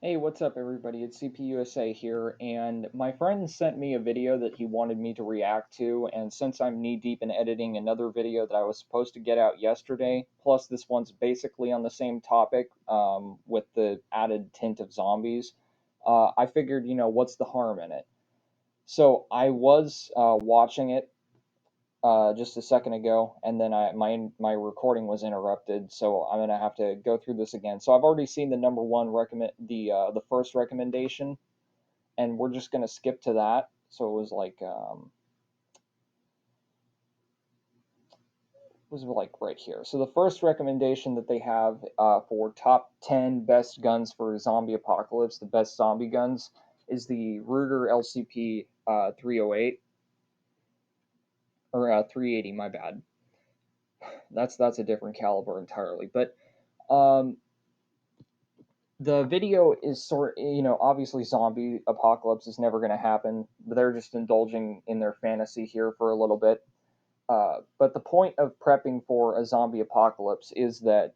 Hey, what's up, everybody? It's CPUSA here, and my friend sent me a video that he wanted me to react to, and since I'm knee deep in editing another video that I was supposed to get out yesterday, plus this one's basically on the same topic, with the added tint of zombies, I figured, what's the harm in it? So I was watching it just a second ago, and then my recording was interrupted, so I'm gonna have to go through this again. So I've already seen the number one recommend the first recommendation, and we're just gonna skip to that. So it was like right here. So the first recommendation that they have for top 10 best guns for zombie apocalypse, the best zombie guns, is the Ruger LCP 308 or 380. My bad. That's a different caliber entirely, but. Um, the video is obviously zombie apocalypse is never going to happen, but they're just indulging in their fantasy here for a little bit. But the point of prepping for a zombie apocalypse is that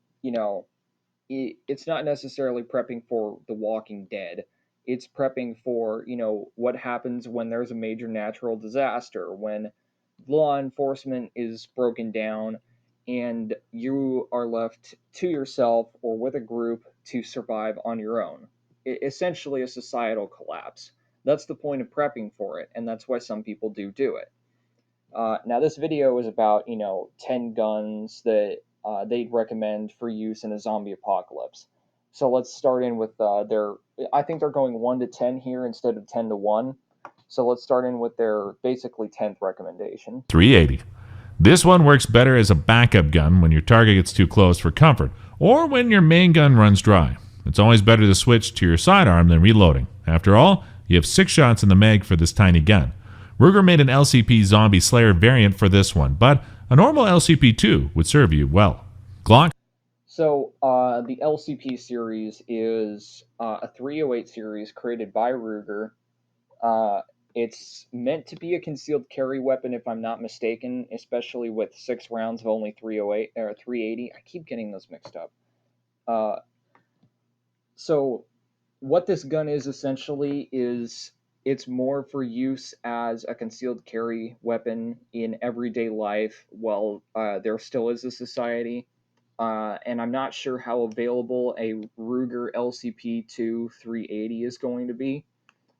it's not necessarily prepping for The Walking Dead. It's prepping for what happens when there's a major natural disaster, when law enforcement is broken down, and you are left to yourself or with a group to survive on your own. Essentially, a societal collapse. That's the point of prepping for it, and that's why some people do it. Now, this video is about 10 guns that they'd recommend for use in a zombie apocalypse. So let's start in with their. I think they're going 1 to 10 here instead of 10 to 1. So let's start in with their basically 10th recommendation. 380. This one works better as a backup gun when your target gets too close for comfort, or when your main gun runs dry. It's always better to switch to your sidearm than reloading. After all, you have 6 shots in the mag for this tiny gun. Ruger made an LCP Zombie Slayer variant for this one, but a normal LCP-2 would serve you well. Glock. So the LCP series is a 308 series created by Ruger. Uh, it's meant to be a concealed carry weapon, if I'm not mistaken, especially with 6 rounds of only 308 or 380. I keep getting those mixed up. Uh, so, what this gun is essentially is it's more for use as a concealed carry weapon in everyday life while there still is a society. And I'm not sure how available a Ruger LCP-2 380 is going to be.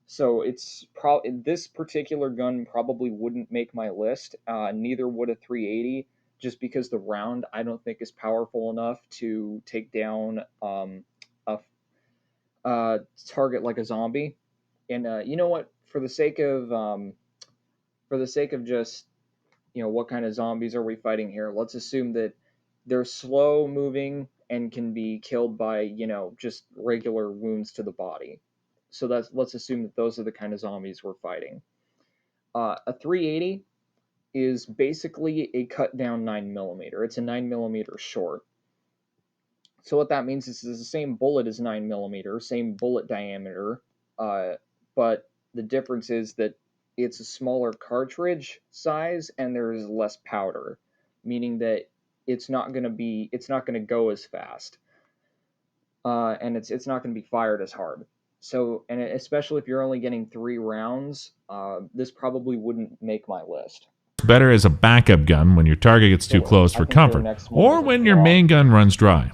So this particular gun probably wouldn't make my list. Neither would a 380, just because the round I don't think is powerful enough to take down a target like a zombie. And you know what? For the sake of just what kind of zombies are we fighting here? Let's assume that they're slow moving and can be killed by just regular wounds to the body. So let's assume that those are the kind of zombies we're fighting. A 380 is basically a cut down 9 millimeter. It's a 9 millimeter short. So what that means is it's the same bullet as 9 millimeter, same bullet diameter, uh, but the difference is that it's a smaller cartridge size and there's less powder, meaning that it's not going to go as fast, and it's not going to be fired as hard. So, and especially if you're only getting 3 rounds, this probably wouldn't make my list. Better as a backup gun when your target gets too So close I for think their comfort, next one or is a when your Glock. main gun runs dry.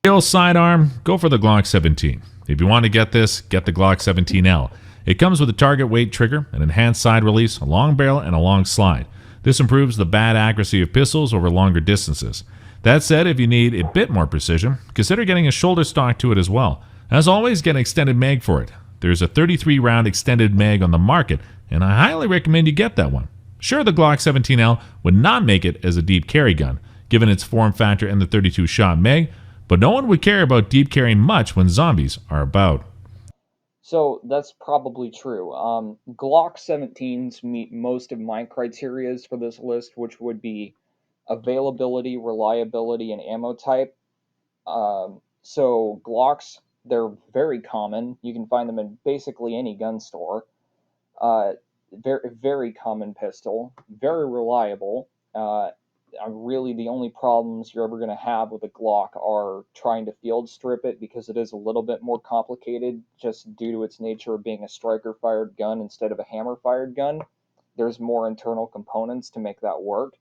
Real sidearm, go for the Glock 17. If you want to get this, get the Glock 17L. It comes with a target weight trigger, an enhanced side release, a long barrel, and a long slide. This improves the bad accuracy of pistols over longer distances. That said, if you need a bit more precision, consider getting a shoulder stock to it as well. As always, get an extended mag for it. There's a 33 round extended mag on the market, and I highly recommend you get that one. Sure, the Glock 17L would not make it as a deep carry gun, given its form factor and the 32 shot mag, but no one would care about deep carrying much when zombies are about. So that's probably true. Glock 17s meet most of my criterias for this list, which would be availability, reliability, and ammo type. So Glocks, they're very common. You can find them in basically any gun store. Uh, very very common pistol, very reliable. really the only problems you're ever going to have with a Glock are trying to field strip it because it is a little bit more complicated just due to its nature of being a striker fired gun instead of a hammer fired gun. There's more internal components to make that work.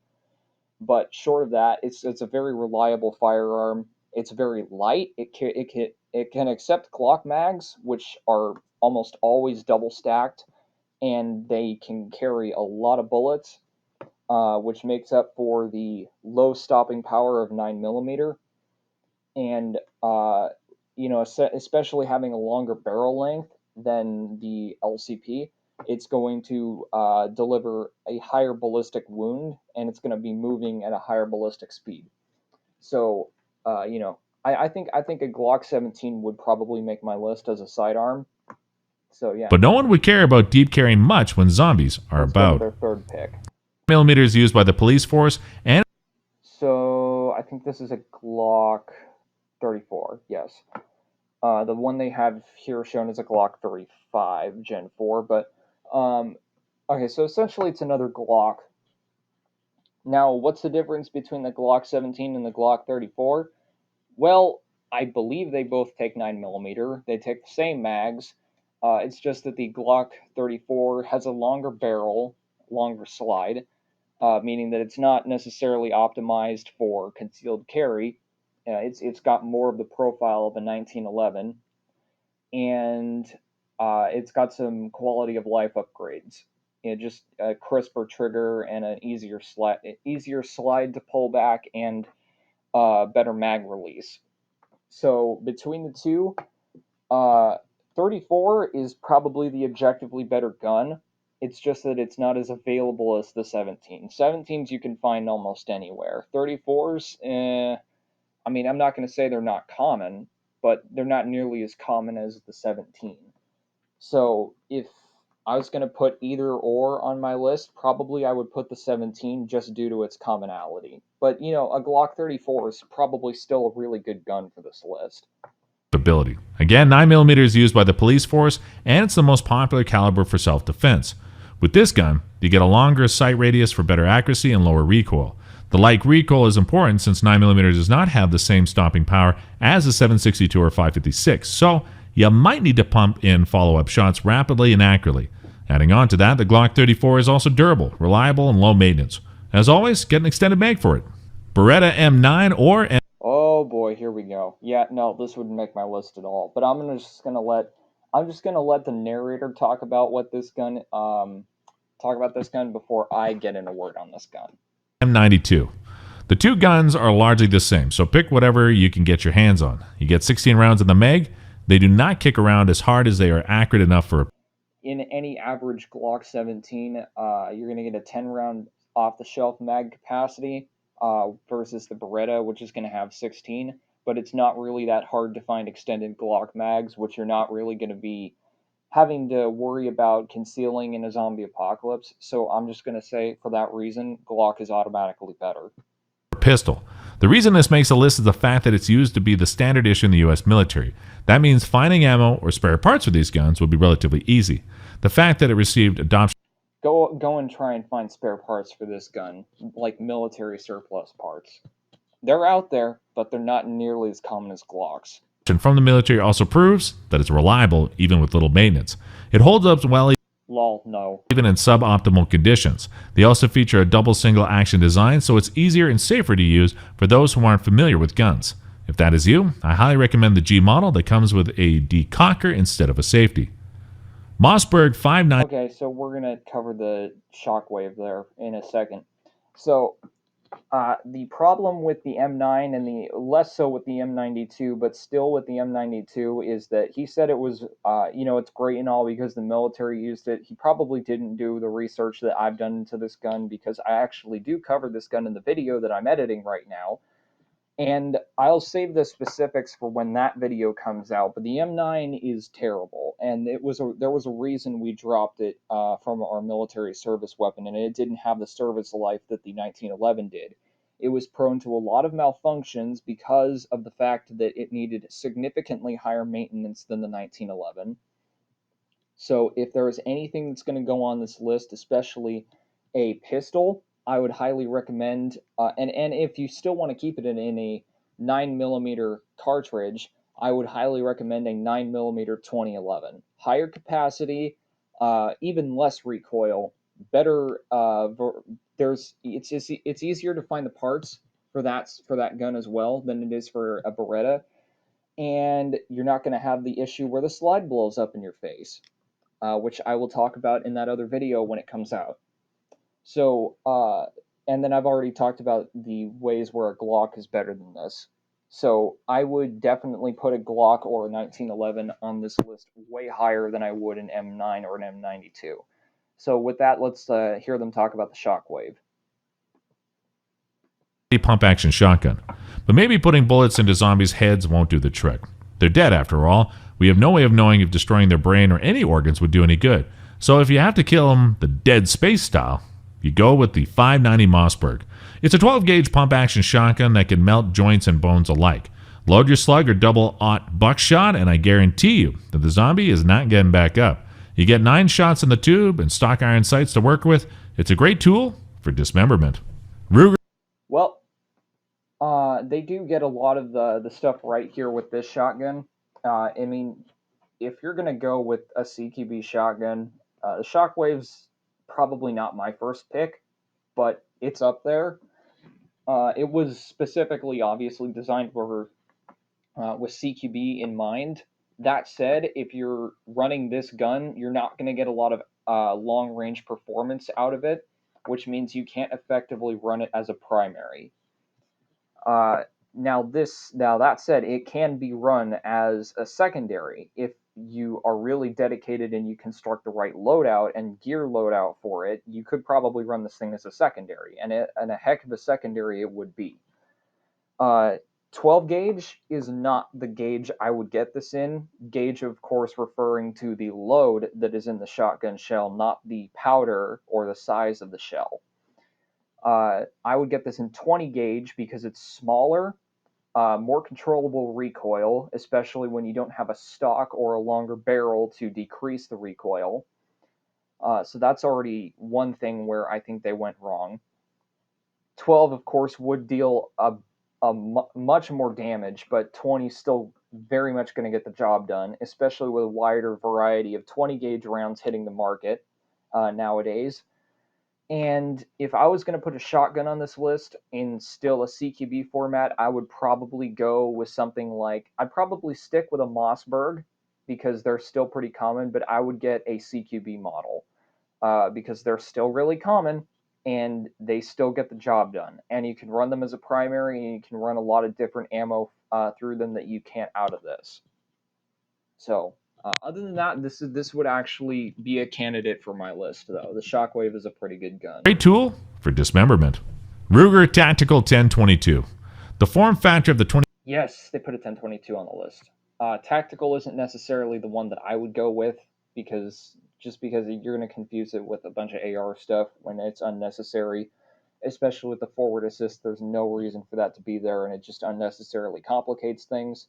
But short of that, it's a very reliable firearm. It's very light. It can accept Glock mags, which are almost always double stacked, and they can carry a lot of bullets, which makes up for the low stopping power of 9 millimeter. And especially having a longer barrel length than the LCP, it's going to deliver a higher ballistic wound, and it's going to be moving at a higher ballistic speed. So, I think a Glock 17 would probably make my list as a sidearm. So yeah, But no one would care about deep carrying much when zombies are let's go to about. their third pick. Millimeters used by the police force and So I think this is a Glock 34. Yes. The one they have here shown is a Glock 35 Gen 4, but um, okay, so essentially it's another Glock. Now, what's the difference between the Glock 17 and the Glock 34? Well, I believe they both take 9 millimeter. They take the same mags. It's just that the Glock 34 has a longer barrel, longer slide, meaning that it's not necessarily optimized for concealed carry. It's got more of the profile of a 1911, and it's got some quality of life upgrades. Just a crisper trigger and an easier slide to pull back, and better mag release. So between the two, uh, 34 is probably the objectively better gun. It's just that it's not as available as the 17. 17s you can find almost anywhere. 34s, I mean, I'm not going to say they're not common, but they're not nearly as common as the 17. So if I was going to put either or on my list, probably I would put the 17 just due to its commonality. But, a Glock 34 is probably still a really good gun for this list. ability. Again, 9mm is used by the police force, and it's the most popular caliber for self-defense. With this gun, you get a longer sight radius for better accuracy and lower recoil. The light recoil is important since 9mm does not have the same stopping power as the 762 or 556, so you might need to pump in follow-up shots rapidly and accurately. Adding on to that, the Glock 34 is also durable, reliable, and low maintenance. As always, get an extended mag for it. Beretta M9 or Oh boy, here we go. Yeah, no, this wouldn't make my list at all. But I'm just gonna let the narrator talk about this gun before I get in a word on this gun. M92. The two guns are largely the same, so pick whatever you can get your hands on. You get 16 rounds in the mag. They do not kick around as hard as they are accurate enough for a In any average Glock 17, you're gonna get a 10 round off the shelf mag capacity versus the Beretta, which is gonna have 16. But it's not really that hard to find extended Glock mags, which you're not really gonna be having to worry about concealing in a zombie apocalypse. So I'm just going to say, for that reason, Glock is automatically better. pistol. The reason this makes a list is the fact that it's used to be the standard issue in the US military. That means finding ammo or spare parts for these guns would be relatively easy. The fact that it received adoption Go and try and find spare parts for this gun, like military surplus parts. They're out there, but they're not nearly as common as Glocks. from the military also proves that it's reliable even with little maintenance. It holds up well Lol, no. even in suboptimal conditions. They also feature a double single action design, so it's easier and safer to use for those who aren't familiar with guns. If that is you, I highly recommend the G model that comes with a decocker instead of a safety. Mossberg 59 Okay, so we're going to cover the shockwave there in a second. So, the problem with the M9 and the less so with the M92, but still with the M92, is that he said it was, it's great and all because the military used it. He probably didn't do the research that I've done into this gun because I actually do cover this gun in the video that I'm editing right now. And I'll save the specifics for when that video comes out. But the M9 is terrible, and there was a reason we dropped it from our military service weapon, and it didn't have the service life that the 1911 did. It was prone to a lot of malfunctions because of the fact that it needed significantly higher maintenance than the 1911. So if there is anything that's going to go on this list, especially a pistol, I would highly recommend, and if you still want to keep it in a 9 millimeter cartridge, I would highly recommend a 9 millimeter 2011. Higher capacity, even less recoil, better. It's easier to find the parts for that gun as well than it is for a Beretta, and you're not going to have the issue where the slide blows up in your face, which I will talk about in that other video when it comes out. So, and then I've already talked about the ways where a Glock is better than this. So I would definitely put a Glock or a 1911 on this list way higher than I would an M9 or an M92. So with that, let's hear them talk about the Shockwave. Pump action shotgun. But maybe putting bullets into zombies' heads won't do the trick. They're dead after all. We have no way of knowing if destroying their brain or any organs would do any good. So if you have to kill them the Dead Space style, you go with the 590 Mossberg. It's a 12 gauge pump action shotgun that can melt joints and bones alike. Load your slug or double-aught buckshot, and I guarantee you that the zombie is not getting back up. You get 9 shots in the tube and stock iron sights to work with. It's a great tool for dismemberment. Ruger. Well, they do get a lot of the stuff right here with this shotgun. I mean, if you're gonna go with a CQB shotgun, the Shockwave's probably not my first pick, but it's up there. It was specifically, obviously, designed for with CQB in mind. That said, if you're running this gun, you're not going to get a lot of long range performance out of it, which means you can't effectively run it as a primary. Uh, now that said, it can be run as a secondary if you are really dedicated and you construct the right loadout and gear loadout for it. You could probably run this thing as a secondary, and a heck of a secondary it would be. Uh, 12 gauge is not the gauge I would get this in. Gauge, of course, referring to the load that is in the shotgun shell, not the powder or the size of the shell. I would get this in 20 gauge because it's smaller, more controllable recoil, especially when you don't have a stock or a longer barrel to decrease the recoil. So that's already one thing where I think they went wrong. 12, of course, would deal much more damage, but 20 is still very much going to get the job done, especially with a wider variety of 20 gauge rounds hitting the market nowadays. And if I was going to put a shotgun on this list in still a CQB format, I would probably go with something like, I'd probably stick with a Mossberg because they're still pretty common, but I would get a CQB model because they're still really common and they still get the job done. And you can run them as a primary, and you can run a lot of different ammo through them that you can't out of this. So, other than that, this would actually be a candidate for my list, though. The Shockwave is a pretty good gun. Great tool for dismemberment. Ruger Tactical 1022. The form factor of the 20. Yes, they put a 1022 on the list. Tactical isn't necessarily the one that I would go with because you're going to confuse it with a bunch of AR stuff when it's unnecessary, especially with the forward assist. There's no reason for that to be there, and it just unnecessarily complicates things.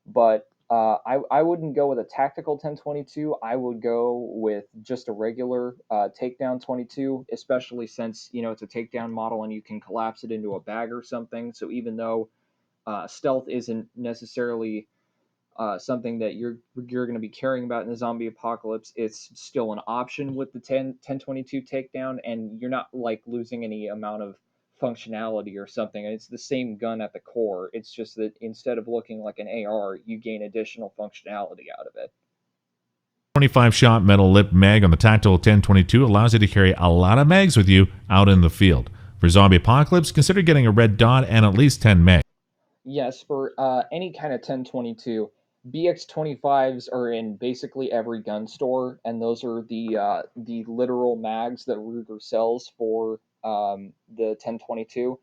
But I wouldn't go with a tactical 1022. I would go with just a regular takedown 22, especially since it's a takedown model and you can collapse it into a bag or something. So even though stealth isn't necessarily something that you're going to be caring about in the zombie apocalypse, it's still an option with the 1022 takedown, and you're not like losing any amount of functionality or something. It's the same gun at the core. It's just that instead of looking like an AR, you gain additional functionality out of it. 25 shot metal lip mag on the Tactical 1022 allows you to carry a lot of mags with you out in the field. For zombie apocalypse, consider getting a red dot and at least 10 mags. Yes, for any kind of 1022, BX25s are in basically every gun store, and those are the literal mags that Ruger sells for the 1022.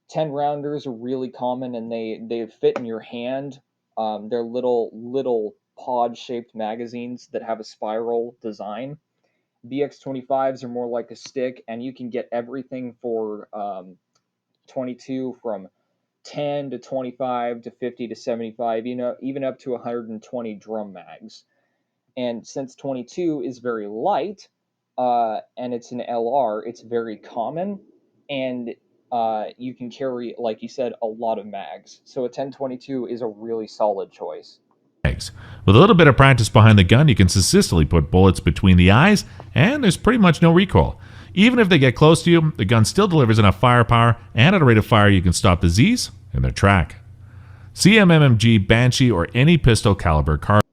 10 rounders are really common, and they fit in your hand. They're little pod shaped magazines that have a spiral design. BX25s are more like a stick, and you can get everything for 22 from 10 to 25 to 50 to 75, even up to 120 drum mags. And since 22 is very light and it's an LR, it's very common. and you can carry, like you said, a lot of mags. So a 1022 is a really solid choice. Eggs. With a little bit of practice behind the gun, you can successfully put bullets between the eyes, and there's pretty much no recoil. Even if they get close to you, the gun still delivers enough firepower and at a rate of fire you can stop the Z's in their track. CMMG, Banshee, or any pistol caliber carbine.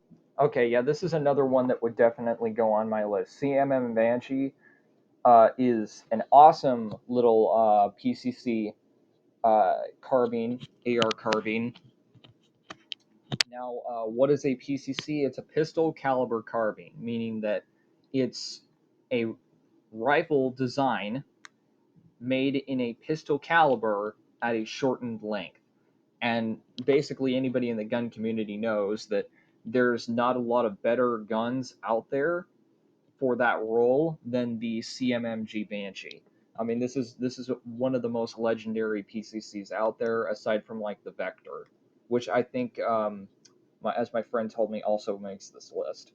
Okay, yeah, this is another one that would definitely go on my list. CMM Banshee is an awesome little PCC carbine, AR carbine. Now, what is a PCC? It's a pistol caliber carbine, meaning that it's a rifle design made in a pistol caliber at a shortened length. And basically, anybody in the gun community knows that there's not a lot of better guns out there for that role than the CMMG Banshee. I mean, this is one of the most legendary PCCs out there, aside from like the Vector, which I think, as my friend told me, also makes this list.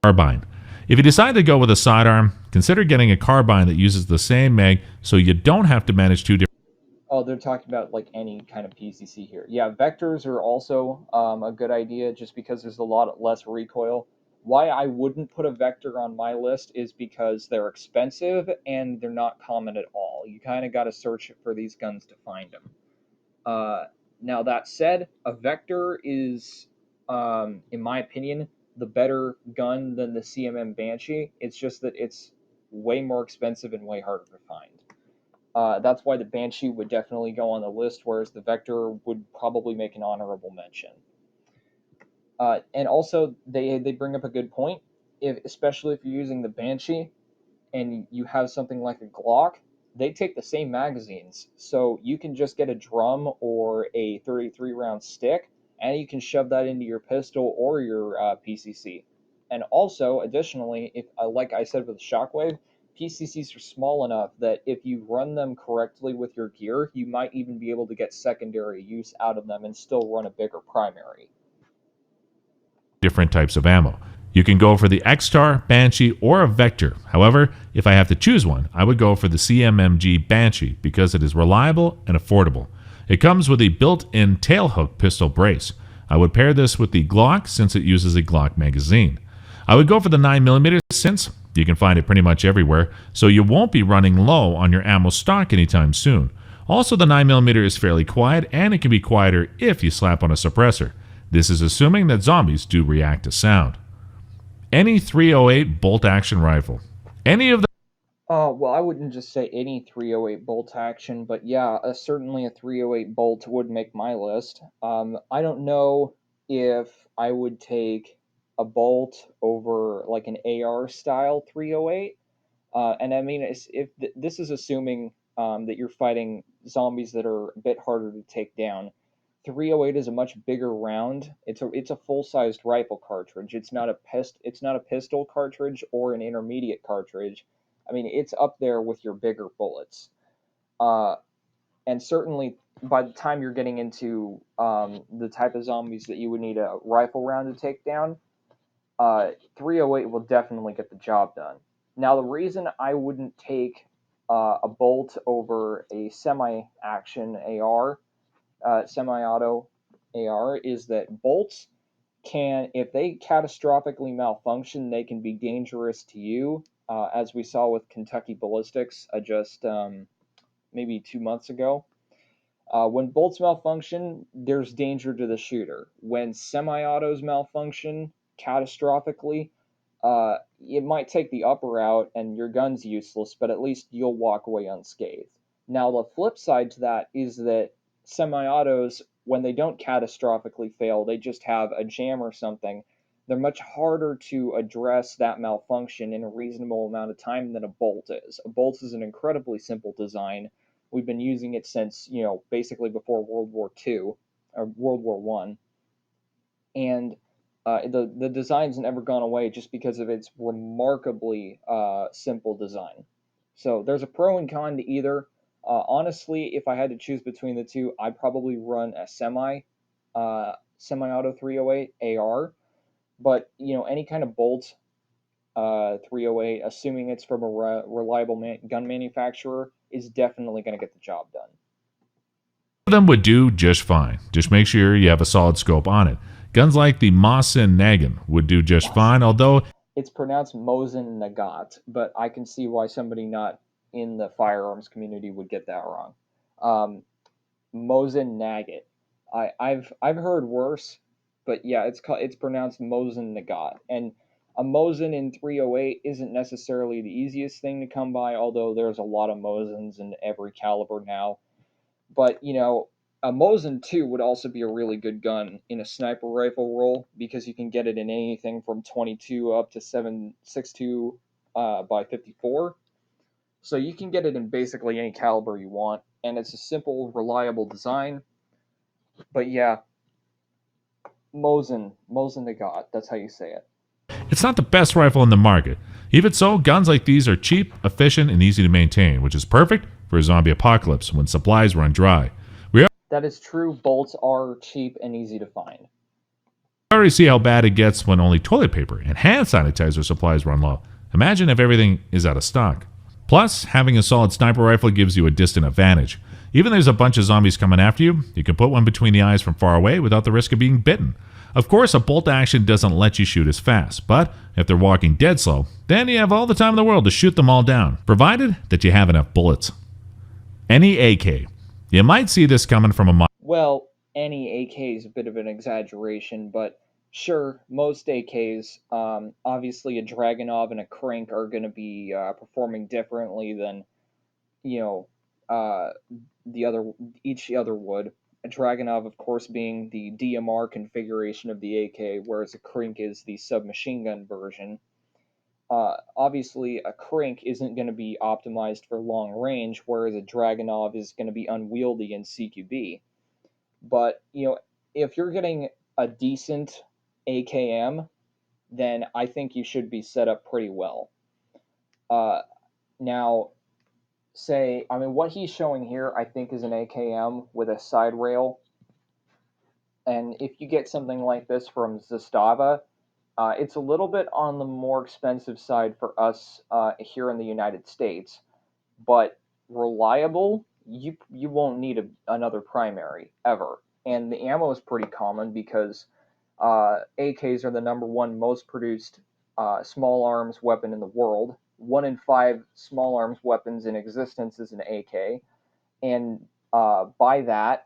If you decide to go with a sidearm, consider getting a carbine that uses the same mag so you don't have to manage two different. Oh, they're talking about like any kind of PCC here. Yeah, vectors are also a good idea just because there's a lot less recoil. Why I wouldn't put a vector on my list is because they're expensive and they're not common at all. You kind of got to search for these guns to find them. Uh, Now, that said, a vector is, in my opinion, the better gun than the CMM Banshee. It's just that it's way more expensive and way harder to find. That's why the Banshee would definitely go on the list, whereas the Vector would probably make an honorable mention. And also, they bring up a good point, especially if you're using the Banshee and you have something like a Glock, they take the same magazines. So you can just get a drum or a 33 round stick, and you can shove that into your pistol or your PCC. And also, additionally, if like I said with the Shockwave, PCCs are small enough that if you run them correctly with your gear, you might even be able to get secondary use out of them and still run a bigger primary. Different types of ammo. You can go for the X-Star, Banshee, or a Vector. However, if I have to choose one, I would go for the CMMG Banshee because it is reliable and affordable. It comes with a built-in tailhook pistol brace. I would pair this with the Glock since it uses a Glock magazine. I would go for the 9mm since you can find it pretty much everywhere, so you won't be running low on your ammo stock anytime soon. Also, the 9mm is fairly quiet, and it can be quieter if you slap on a suppressor. This is assuming that zombies do react to sound. Any 308 bolt action rifle. Any of the Well, I wouldn't just say any 308 bolt action, but yeah, certainly a 308 bolt would make my list. I don't know if I would take a bolt over like an AR style 308. And I mean, if this is assuming that you're fighting zombies that are a bit harder to take down. 308 is a much bigger round. It's a full sized rifle cartridge. It's not a pistol cartridge or an intermediate cartridge. I mean, it's up there with your bigger bullets. Uh, and certainly by the time you're getting into the type of zombies that you would need a rifle round to take down, 308 will definitely get the job done. Now, the reason I wouldn't take a bolt over a semi-action AR, semi-auto AR, is that bolts can, if they catastrophically malfunction, they can be dangerous to you, as we saw with Kentucky Ballistics just maybe 2 months ago. When bolts malfunction, there's danger to the shooter. When semi-autos malfunction catastrophically, it might take the upper out and your gun's useless, but at least you'll walk away unscathed. Now, the flip side to that is that semi-autos, when they don't catastrophically fail, they just have a jam or something. They're much harder to address that malfunction in a reasonable amount of time than a bolt is. A bolt is an incredibly simple design. We've been using it since, basically before World War II or World War One, and the design's never gone away just because of its remarkably simple design. So there's a pro and con to either. Honestly, if I had to choose between the two, I'd probably run a semi-auto 308 AR. But any kind of bolt .308, assuming it's from a reliable gun manufacturer, is definitely going to get the job done. Of them would do just fine. Just make sure you have a solid scope on it. Guns like the Mosin Nagin would do just fine, although It's pronounced Mosin Nagant, but I can see why somebody not in the firearms community would get that wrong. Um, Mosin Nagant. I've heard worse, but yeah, it's pronounced Mosin Nagat, and a Mosin in 308 isn't necessarily the easiest thing to come by, although there's a lot of Mosins in every caliber now. But a Mosin 2 would also be a really good gun in a sniper rifle role because you can get it in anything from 22 up to 7.62 by 54. So you can get it in basically any caliber you want, and it's a simple, reliable design. But yeah, Mosin the God. That's how you say it. it's not the best rifle in the market. Even so, guns like these are cheap, efficient, and easy to maintain, which is perfect for a zombie apocalypse when supplies run dry. We That is true. Bolts are cheap and easy to find. already see how bad it gets when only toilet paper and hand sanitizer supplies run low. Imagine if everything is out of stock. Plus, having a solid sniper rifle gives you a distant advantage. Even if there's a bunch of zombies coming after you, you can put one between the eyes from far away without the risk of being bitten. Of course, a bolt action doesn't let you shoot as fast, but if they're walking dead slow, then you have all the time in the world to shoot them all down, provided that you have enough bullets. Any AK. You might see this coming from a Well, any AK is a bit of an exaggeration, but sure, most AKs, obviously a Dragunov and a Crank are going to be performing differently than you know uh, the other each other would. A Dragunov, of course, being the DMR configuration of the AK, whereas a Crank is the submachine gun version. Obviously, a Crank isn't going to be optimized for long range, whereas a Dragunov is going to be unwieldy in CQB. But if you're getting a decent AKM, then I think you should be set up pretty well. Now, I mean, what he's showing here, I think, is an AKM with a side rail. And if you get something like this from Zastava, it's a little bit on the more expensive side for us here in the United States, but reliable. You won't need another primary ever, and the ammo is pretty common because AKs are the number one most produced small arms weapon in the world. 1 in 5 small arms weapons in existence is an AK, and by that,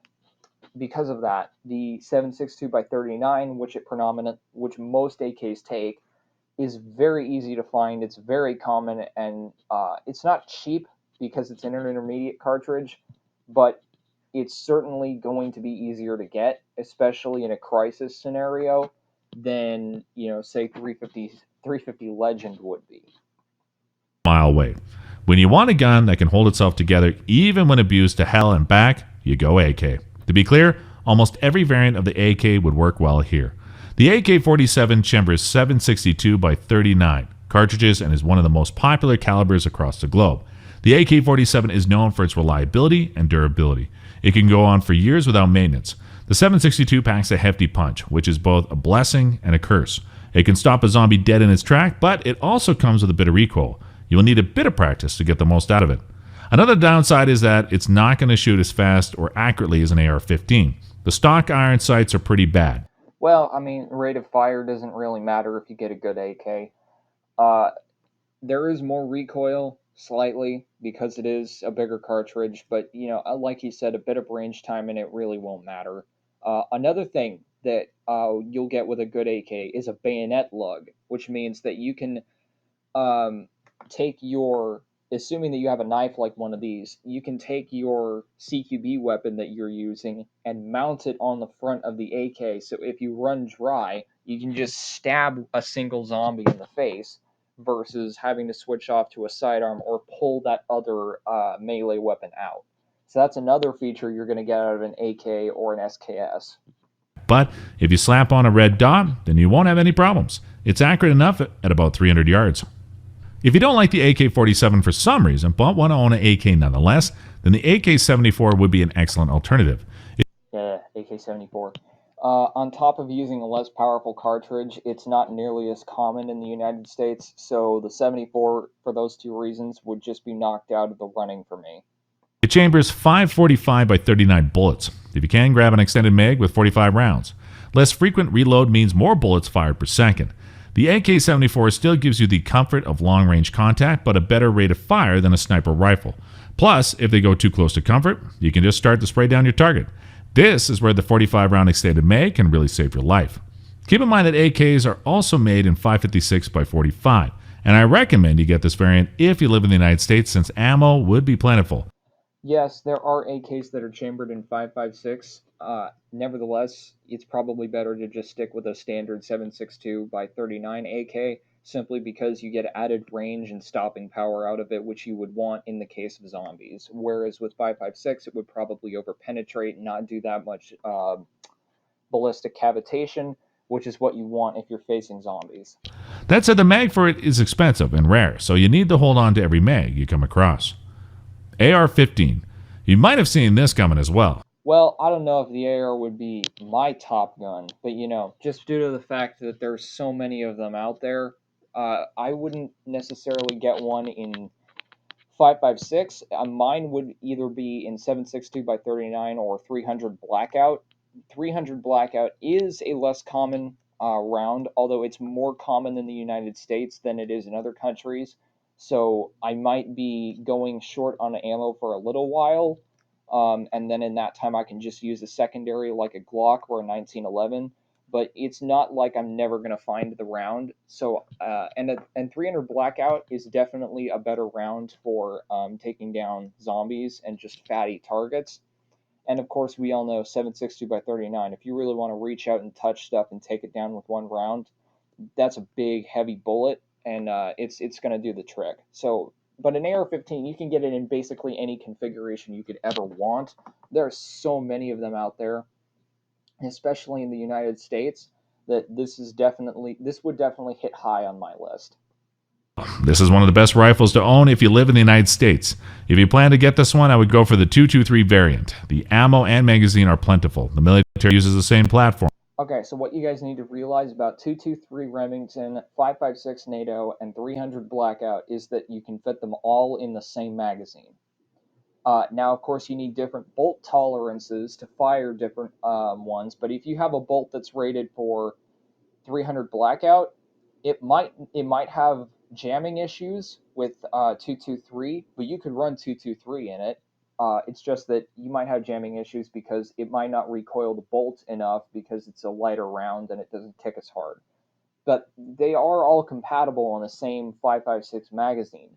because of that, the 7.62 by 39, which most AKs take, is very easy to find. It's very common, and it's not cheap because it's an intermediate cartridge, but it's certainly going to be easier to get, especially in a crisis scenario, than say 350 Legend would be. mile away. When you want a gun that can hold itself together even when abused to hell and back, you go AK. To be clear, almost every variant of the AK would work well here. The AK-47 chambers 7.62 by 39 cartridges and is one of the most popular calibers across the globe. The AK-47 is known for its reliability and durability. It can go on for years without maintenance. The 7.62 packs a hefty punch, which is both a blessing and a curse. It can stop a zombie dead in its track, but it also comes with a bit of recoil. You will need a bit of practice to get the most out of it. Another downside is that it's not going to shoot as fast or accurately as an AR-15. The stock iron sights are pretty bad. Well, I mean, rate of fire doesn't really matter if you get a good AK. Uh, there is more recoil slightly because it is a bigger cartridge, but like you said, a bit of range time and it really won't matter. Another thing that you'll get with a good AK is a bayonet lug, which means that you can um, take your, assuming that you have a knife like one of these, you can take your CQB weapon that you're using and mount it on the front of the AK. So if you run dry, you can just stab a single zombie in the face versus having to switch off to a sidearm or pull that other melee weapon out. So that's another feature you're going to get out of an AK or an SKS. But if you slap on a red dot, then you won't have any problems. It's accurate enough at about 300 yards. If you don't like the AK-47 for some reason, but want to own an AK nonetheless, then the AK-74 would be an excellent alternative. Yeah, AK-74. On top of using a less powerful cartridge, it's not nearly as common in the United States, so the 74, for those two reasons, would just be knocked out of the running for me. It chambers 545 by 39 bullets. If you can, grab an extended mag with 45 rounds. Less frequent reload means more bullets fired per second. The AK 74 still gives you the comfort of long range contact, but a better rate of fire than a sniper rifle. Plus, if they go too close to comfort, you can just start to spray down your target. This is where the 45 round extended mag can really save your life. Keep in mind that AKs are also made in 556 by 45, and I recommend you get this variant if you live in the United States since ammo would be plentiful. Yes, there are AKs that are chambered in 5.56. Nevertheless, it's probably better to just stick with a standard 7.62 by 39 AK, simply because you get added range and stopping power out of it, which you would want in the case of zombies. Whereas with 5.56, it would probably overpenetrate and not do that much ballistic cavitation, which is what you want if you're facing zombies. That said, the mag for it is expensive and rare, so you need to hold on to every mag you come across. AR 15. You might have seen this coming as well. Well, I don't know if the AR would be my top gun, but just due to the fact that there's so many of them out there, I wouldn't necessarily get one in 5.56. Mine would either be in 7.62 by 39 or 300 blackout. 300 blackout is a less common round, although it's more common in the United States than it is in other countries. So I might be going short on ammo for a little while, and then in that time I can just use a secondary like a Glock or a 1911. But it's not like I'm never gonna find the round. So and 300 blackout is definitely a better round for taking down zombies and just fatty targets. And of course, we all know 7.62 by 39. If you really want to reach out and touch stuff and take it down with one round, that's a big, heavy bullet, and it's going to do the trick. So, but an AR-15, you can get it in basically any configuration you could ever want. There are so many of them out there, especially in the United States, that this would definitely hit high on my list. This is one of the best rifles to own if you live in the United States. If you plan to get this one, I would go for the 223 variant. The ammo and magazine are plentiful. The military uses the same platform. Okay, so what you guys need to realize about 223 Remington, 5.56 NATO, and 300 Blackout is that you can fit them all in the same magazine. Now, of course, you need different bolt tolerances to fire different ones, but if you have a bolt that's rated for 300 Blackout, it might have jamming issues with 223, but you could run 223 in it. It's just that you might have jamming issues because it might not recoil the bolt enough because it's a lighter round and it doesn't tick as hard. But they are all compatible on the same 5.56 magazine.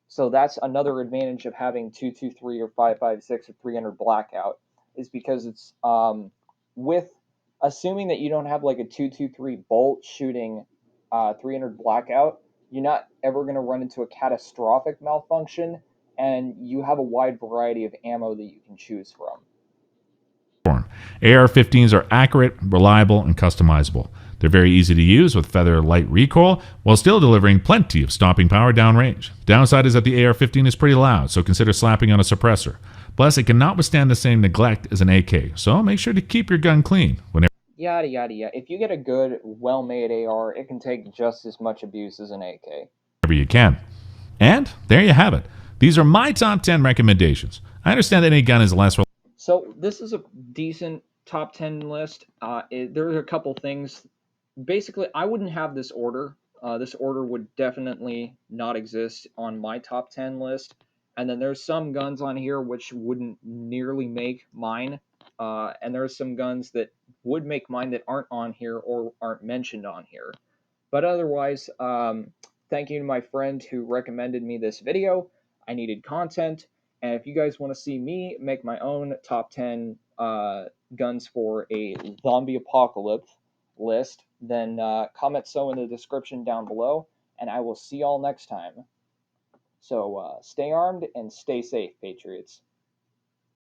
So that's another advantage of having 223 or 5.56 or 300 blackout is because it's with assuming that you don't have like a 223 bolt shooting 300 blackout, you're not ever going to run into a catastrophic malfunction, and you have a wide variety of ammo that you can choose from. AR-15s are accurate, reliable, and customizable. They're very easy to use with feather light recoil while still delivering plenty of stopping power downrange. The downside is that the AR-15 is pretty loud, so consider slapping on a suppressor. Plus, it cannot withstand the same neglect as an AK, so make sure to keep your gun clean whenever Yada yada yada. If you get a good, well-made AR, it can take just as much abuse as an AK. you can. And there you have it. These are my top 10 recommendations. I understand that any gun is less. So this is a decent top 10 list. There are a couple things. Basically, I wouldn't have this order. This order would definitely not exist on my top 10 list. And then there's some guns on here which wouldn't nearly make mine. And there's some guns that would make mine that aren't on here or aren't mentioned on here. But otherwise, thank you to my friend who recommended me this video. I needed content, and if you guys want to see me make my own top 10 guns for a zombie apocalypse list, then comment so in the description down below, and I will see y'all next time. So stay armed and stay safe, Patriots.